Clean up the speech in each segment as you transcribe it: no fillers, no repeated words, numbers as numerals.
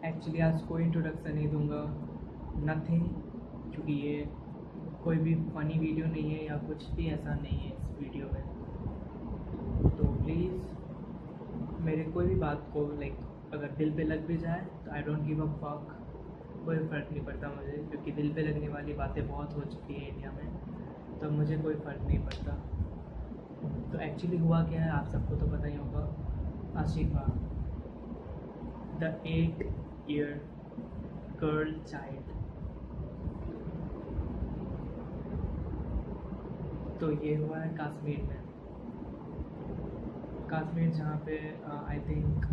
Actually आज कोई introduction नहीं दूंगा, नथिंग, क्योंकि ये कोई भी फ़नी वीडियो नहीं है या कुछ भी ऐसा नहीं है इस वीडियो में। तो प्लीज़ मेरे कोई भी बात को अगर दिल पे लग भी जाए तो I don't give a fuck, कोई फ़र्क नहीं पड़ता मुझे, क्योंकि दिल पे लगने वाली बातें बहुत हो चुकी हैं इंडिया में, तो मुझे कोई फ़र्क नहीं पड़ता। तो एक्चुअली हुआ क्या है आप सबको तो पता ही होगा। Ashika, the 8 year girl child, तो ये हुआ है कश्मीर में। कश्मीर जहाँ पे आई थिंक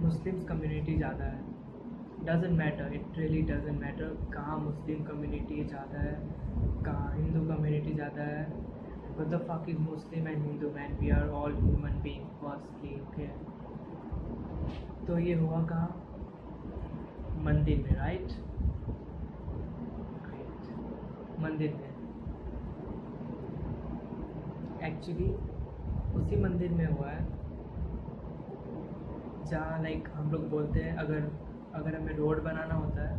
मुस्लिम्स कम्युनिटी ज़्यादा है। Doesn't matter, it really doesn't matter कहाँ मुस्लिम कम्युनिटी ज़्यादा है, कहाँ हिंदू कम्युनिटी ज़्यादा है। What the fuck is Muslim and Hindu, man? We are all human beings firstly, okay? तो ये हुआ कहाँ? मंदिर में, राइट? मंदिर में एक्चुअली उसी मंदिर में हुआ है जहाँ हम लोग बोलते हैं अगर हमें रोड बनाना होता है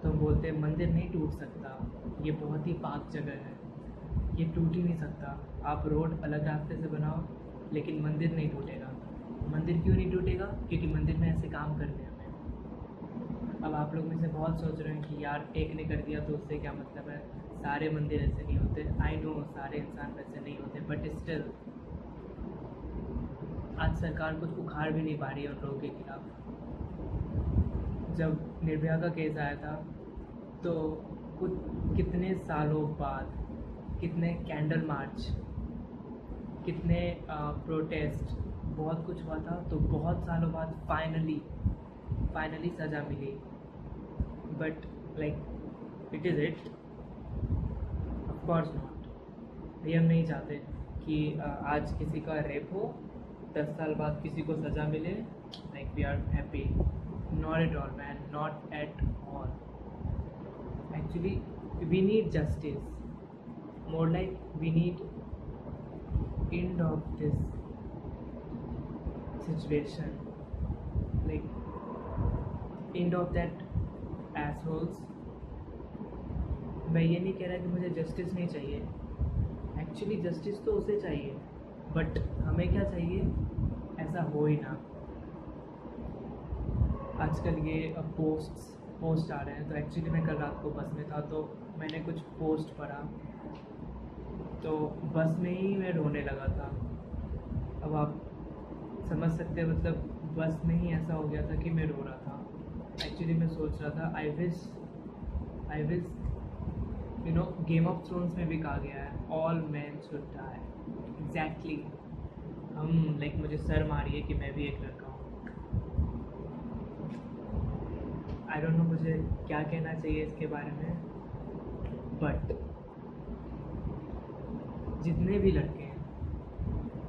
तो हम बोलते हैं मंदिर नहीं टूट सकता, ये बहुत ही पाक जगह है, ये टूट ही नहीं सकता। आप रोड अलग रास्ते से बनाओ लेकिन मंदिर नहीं टूटेगा। मंदिर क्यों नहीं टूटेगा? क्योंकि मंदिर में ऐसे काम करने हैं हमें। अब आप लोग में से बहुत सोच रहे हैं कि यार एक ने कर दिया तो उससे क्या मतलब है, सारे मंदिर ऐसे नहीं होते। आई नो सारे इंसान वैसे नहीं होते, बट स्टिल आज सरकार कुछ उखाड़ भी नहीं पा रही है उन लोगों के खिलाफ। जब निर्भया का केस आया था तो कुछ कितने सालों बाद कितने कैंडल मार्च, कितने प्रोटेस्ट, बहुत कुछ हुआ था, तो बहुत सालों बाद फाइनली सज़ा मिली। But it is it? Of course not. ये हम नहीं चाहते कि आज किसी का रेप हो, 10 साल बाद किसी को सज़ा मिले, we are happy. Not at all man, not at all. Actually we need justice, more like we need end of this situation, end of that assholes। मैं ये नहीं कह रहा कि मुझे जस्टिस नहीं चाहिए, एक्चुअली जस्टिस तो उसे चाहिए, बट हमें क्या चाहिए, ऐसा हो ही ना। आजकल ये पोस्ट आ रहे हैं, तो एक्चुअली मैं कल रात को बस में था तो मैंने कुछ पोस्ट पढ़ा, तो बस में ही मैं रोने लगा था। अब आप समझ सकते हैं, मतलब बस में ही ऐसा हो गया था कि मैं रो रहा था। एक्चुअली मैं सोच रहा था I wish Game of Thrones में भी कहा गया है all man should die. Exactly हम मुझे शर्म आ रही है कि मैं भी एक लड़का हूँ। आई डोंट नो मुझे क्या कहना चाहिए इसके बारे में, बट जितने भी लड़के हैं,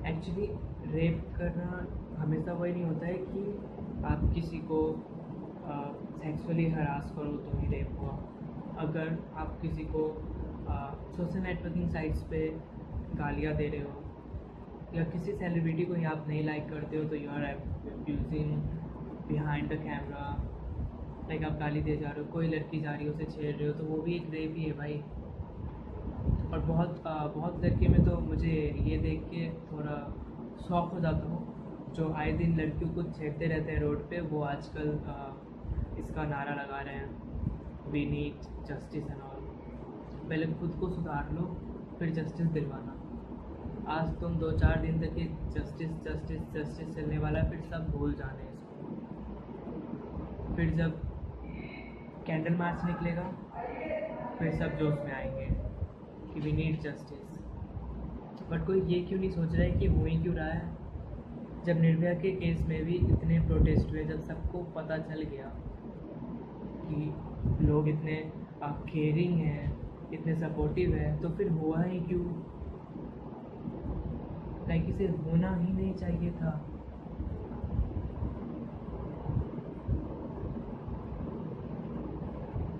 एक्चुअली रेप करना हमेशा वही नहीं होता है कि आप किसी को सेक्सुअली हरास करो तो ही रेप हुआ। अगर आप किसी को सोशल नेटवर्किंग साइट्स पे गालियाँ दे रहे हो, या किसी सेलिब्रिटी को ही आप नहीं लाइक करते हो, तो you are abusing behind the camera. आप गाली दे जा रहे हो, कोई लड़की जा रही है उसे छेड़ रहे हो, तो वो भी एक रेप ही है भाई। और बहुत लड़के में तो मुझे ये देख के थोड़ा शौक हो जाता हूँ, जो आए दिन लड़कियों को छेड़ते रहते हैं रोड पे। वो आजकल इसका नारा लगा रहे हैं, we need justice and all. पहले खुद को सुधार लो, फिर जस्टिस दिलवाना। आज तुम 2-4 दिन तक ये जस्टिस चलने वाला है, फिर सब भूल जाने इसको। फिर जब कैंडल मार्च निकलेगा, फिर सब जोश में आएंगे कि वी नीड जस्टिस। बट कोई ये क्यों नहीं सोच रहा है कि हो ही क्यों रहा है। जब निर्भया के केस में भी इतने प्रोटेस्ट हुए, जब सबको पता चल गया कि लोग इतने केयरिंग हैं, इतने सपोर्टिव हैं, तो फिर हुआ ही क्यों? इसे होना ही नहीं चाहिए था।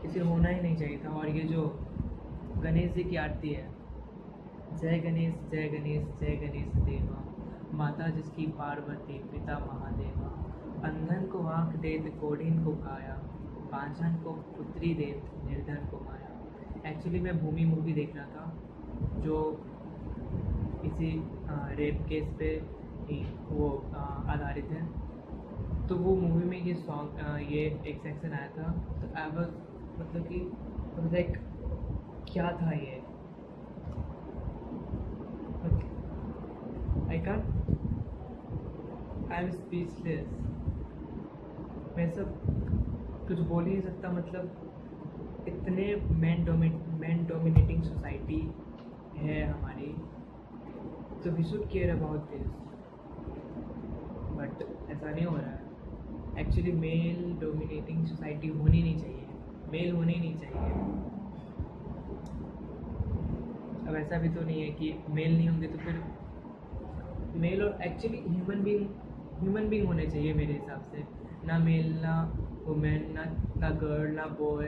इसे होना ही नहीं चाहिए था। और ये जो गणेश जी की आरती है, जय गणेश जय गणेश जय गणेश देवा, माता जिसकी पार्वती पिता महादेवा, अंधन को आँख देत कोढ़िन को काया, बांझन को पुत्री देत निर्धन को माया। एक्चुअली मैं भूमि मूवी देख रहा था जो इसी रेप केस पे ही वो आधारित है। तो वो मूवी में ये सॉन्ग ये एक सेक्शन आया था, तो आई वाज मतलब कि लाइक क्या था ये, आई एम स्पीचलेस। मैं सब कुछ बोल ही नहीं सकता। मतलब इतने मैन डोमिनेटिंग सोसाइटी है हमारी, तो we should care about this, but ऐसा नहीं हो रहा है। एक्चुअली मेल डोमिनेटिंग सोसाइटी होनी नहीं चाहिए, मेल होने ही नहीं चाहिए। अब ऐसा भी तो नहीं है कि मेल नहीं होंगे तो फिर मेल और एक्चुअली ह्यूमन बीइंग होने चाहिए मेरे हिसाब से। ना मेल ना वुमेन, ना गर्ल ना बॉय,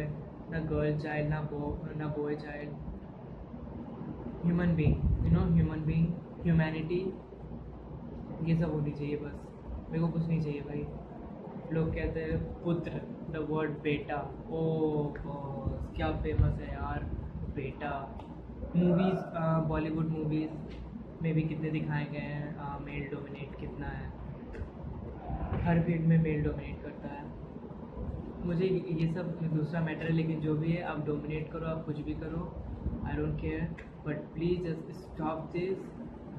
ना गर्ल चाइल्ड ना boy child. Human being, human being, humanity, ये सब होनी चाहिए बस। मेरे को कुछ नहीं चाहिए भाई। लोग कहते हैं पुत्र, द वर्ड बेटा, ओ बॉस क्या फेमस है यार बेटा। मूवीज़, बॉलीवुड मूवीज़ में भी कितने दिखाए गए हैं मेल डोमिनेट कितना है, हर फील्ड में मेल डोमिनेट करता है। मुझे ये सब दूसरा मैटर है, लेकिन जो भी है आप डोमिनेट करो, आप कुछ भी करो, I don't care, but please just stop this.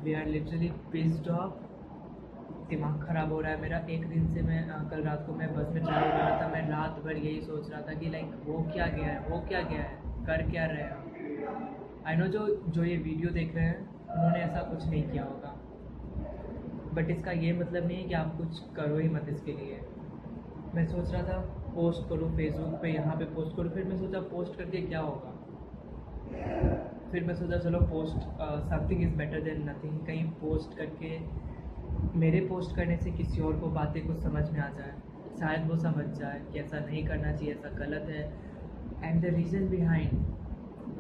We are literally pissed off. दिमाग ख़राब हो रहा है मेरा। एक दिन से मैं कल रात को मैं बस में ट्रैवल कर रहा था, मैं रात भर यही सोच रहा था कि लाइक वो क्या गया है, कर क्या रहे हैं। आई नो जो ये वीडियो देख रहे हैं उन्होंने ऐसा कुछ नहीं किया होगा, बट इसका ये मतलब नहीं है कि आप कुछ करो ही मत इसके लिए। मैं सोच रहा था पोस्ट करूँ फेसबुक पे, यहाँ पे पोस्ट करूँ, फिर मैं सोचा पोस्ट करके क्या होगा। फिर मैं सोचा चलो post, something is better than nothing. कहीं पोस्ट करके मेरे पोस्ट करने से किसी और को बातें कुछ समझ में आ जाए, शायद वो समझ जाए कि ऐसा नहीं करना चाहिए, ऐसा गलत है। And the reason behind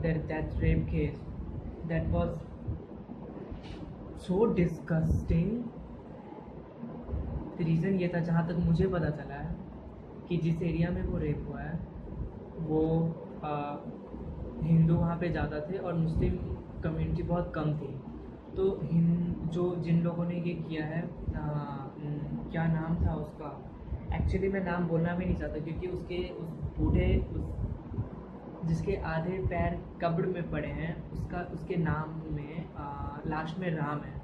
that rape case, that was so disgusting. Reason ये था, जहाँ तक मुझे पता चला है, कि जिस एरिया में वो रेप हुआ है वो हिंदू वहाँ पे ज़्यादा थे और मुस्लिम कम्युनिटी बहुत कम थी। तो जिन लोगों ने ये किया है, क्या नाम था उसका, एक्चुअली मैं नाम बोलना भी नहीं चाहता क्योंकि उस बूढ़े जिसके आधे पैर कब्र में पड़े हैं उसके नाम में लास्ट में राम है।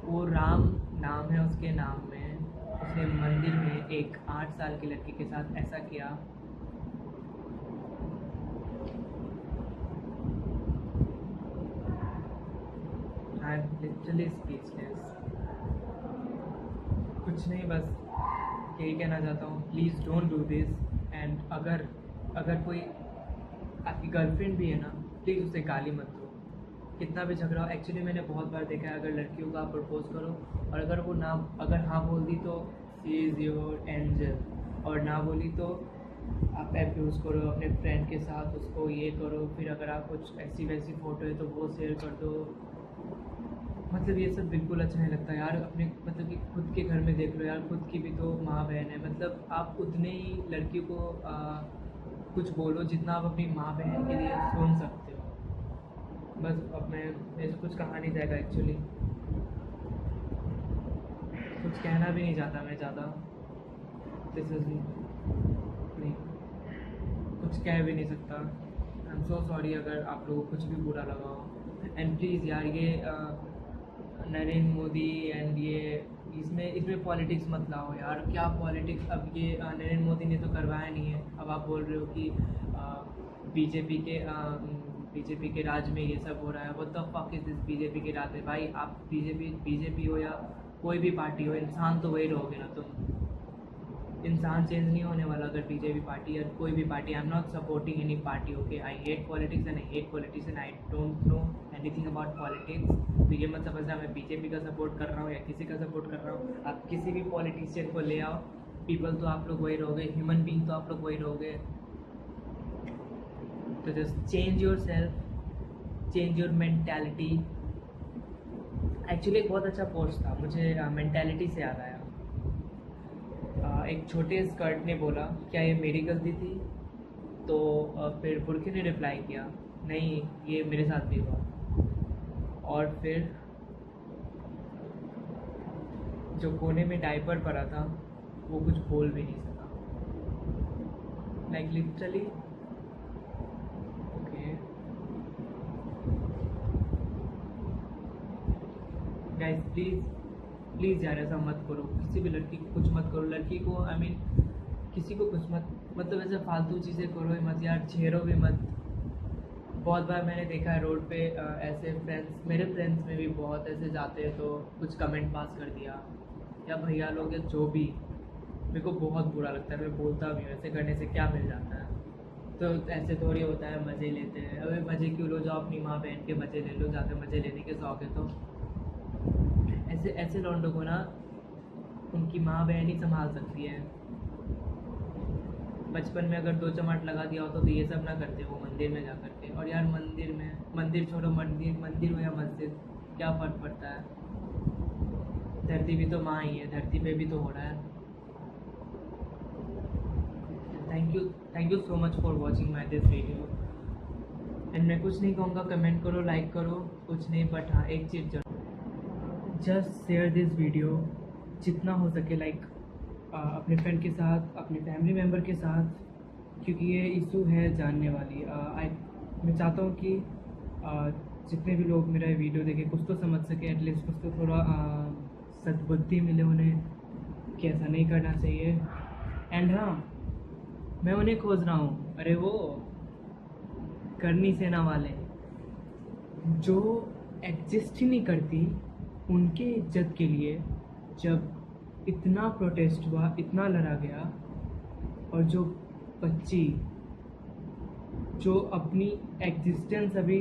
वो राम नाम है उसके नाम में। उसने मंदिर में एक 8 साल की लड़की के साथ ऐसा किया। I am literally speechless. कुछ नहीं, बस यही कहना चाहता हूँ, please don't do this. And अगर कोई आपकी गर्लफ्रेंड भी है ना, प्लीज़ उसे गाली मत दो, कितना भी झगड़ा हो। एक्चुअली मैंने बहुत बार देखा है, अगर लड़कियों को आप प्रपोज करो और अगर हाँ बोल दी तो शी इज़ योर एंजल, और ना बोली तो आप अब्यूज़ करो अपने फ्रेंड के साथ, उसको ये करो। फिर अगर आप कुछ ऐसी वैसी फ़ोटो है तो वो शेयर कर दो। मतलब ये सब बिल्कुल अच्छा नहीं लगता यार। अपने मतलब कि खुद के घर में देख लो यार, खुद की भी तो माँ बहन है। मतलब आप उतने ही लड़कियों को कुछ बोलो जितना आप अपनी माँ बहन के लिए सुन सकते हो। बस अब मेरे से कुछ कहा नहीं जाएगा। एक्चुअली कुछ कहना भी नहीं चाहता मैं ज़्यादा। दिस इज नहीं, कुछ कह भी नहीं सकता। आई एम सो सॉरी अगर आप लोगों को कुछ भी बुरा लगा हो। एंड प्लीज़ यार ये नरेंद्र मोदी एंड ये इसमें पॉलिटिक्स मत लाओ यार। क्या पॉलिटिक्स, अब ये नरेंद्र मोदी ने तो करवाया नहीं है, अब आप बोल रहे हो कि बीजेपी के राज में ये सब हो रहा है। What the fuck is this BJP के राज में? भाई आप बीजेपी हो या कोई भी पार्टी हो, इंसान तो वही रहोगे ना तुम। इंसान चेंज नहीं होने वाला अगर बीजेपी पार्टी या कोई भी party. I am not supporting any party, okay. I hate politics and I hate politician. I don't know anything about politics. तो ये मत समझना मैं बीजेपी का सपोर्ट कर रहा हूँ या किसी का सपोर्ट कर रहा हूँ। आप किसी भी पॉलिटिशियन को ले आओ, पीपल तो आप लोग वही रहोगे, ह्यूमन बीइंग तो आप लोग वही रहोगे। तो just change your self, change your mentality. Actually एक बहुत अच्छा पोस्ट था, मुझे मेंटालिटी से याद आया। एक छोटे स्कर्ट ने बोला क्या ये मेरी गलती थी, तो फिर बुरखे ने रिप्लाई किया नहीं ये मेरे साथ भी हुआ। और फिर जो कोने में डायपर पड़ा था वो कुछ बोल भी नहीं सका, like literally. Okay guys please यार ऐसा मत करो, किसी भी लड़की को कुछ मत करो, लड़की को आई मीन किसी को कुछ मत, मतलब ऐसे फालतू चीज़ें करो ही मत यार, छेड़ो भी मत। बहुत बार मैंने देखा है रोड पे ऐसे फ्रेंड्स, मेरे फ्रेंड्स में भी बहुत ऐसे जाते हैं तो कुछ कमेंट पास कर दिया, या भैया लोग या जो भी, मेरे को बहुत बुरा लगता है, मैं बोलता भी हूँ ऐसे करने से क्या मिल जाता है। तो ऐसे थोड़ी होता है, मज़े लेते हैं, अबे मज़े क्यों लो, जाओ अपनी माँ बहन के मज़े ले लो, जाते मज़े लेने के शौक है तो। ऐसे ऐसे लौंडों को ना उनकी माँ बहन ही संभाल सकती है। बचपन में अगर 2 चमाट लगा दिया होता तो ये सब ना करते वो मंदिर में जा करके। और यार मंदिर छोड़ो, मंदिर हो या मस्जिद, क्या फ़र्क पड़ता है, धरती भी तो माँ ही है, धरती पे भी तो हो रहा है। Thank you so much for watching my this video. And मैं कुछ नहीं कहूँगा, कमेंट करो, लाइक करो, कुछ नहीं, बट हाँ एक चीज़ जरूर, जस्ट शेयर दिस वीडियो जितना हो सके, लाइक अपने फ्रेंड के साथ, अपने फैमिली मेम्बर के साथ, क्योंकि ये इशू है जानने वाली। मैं चाहता हूँ कि जितने भी लोग मेरा वीडियो देखें कुछ तो समझ सके, एटलीस्ट कुछ तो थोड़ा सद्बुद्धि मिले उन्हें कि ऐसा नहीं करना चाहिए। एंड हाँ मैं उन्हें खोज रहा हूँ, अरे वो करनी सेना वाले जो एग्जिस्ट ही नहीं करती, उनके इज्जत के लिए जब इतना प्रोटेस्ट हुआ, इतना लड़ा गया, और जो बच्ची जो अपनी एग्जिस्टेंस अभी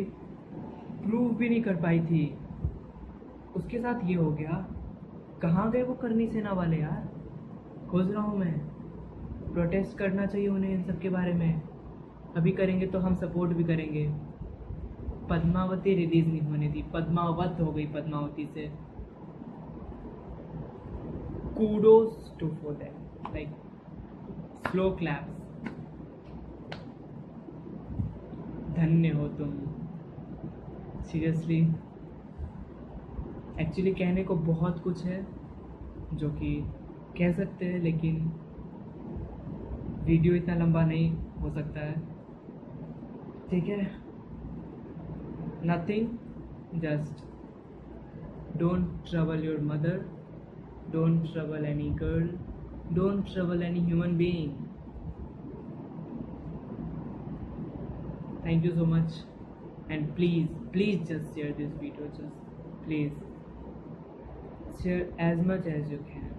प्रूव भी नहीं कर पाई थी, उसके साथ ये हो गया, कहाँ गए वो करनी सेना वाले यार? खोज रहा हूँ मैं, प्रोटेस्ट करना चाहिए उन्हें इन सब के बारे में। अभी करेंगे तो हम सपोर्ट भी करेंगे। पद्मावती रिलीज़ नहीं होने दी, पद्मावत हो गई पद्मावती से। kudos to for them, like slow claps, धन्य हो तुम, सीरियसली। एक्चुअली कहने को बहुत कुछ है जो कि कह सकते हैं, लेकिन वीडियो इतना लंबा नहीं हो सकता है, ठीक है। Nothing, just don't trouble your mother, don't trouble any girl, don't trouble any human being. Thank you so much, and please just share this video, just please share as much as you can.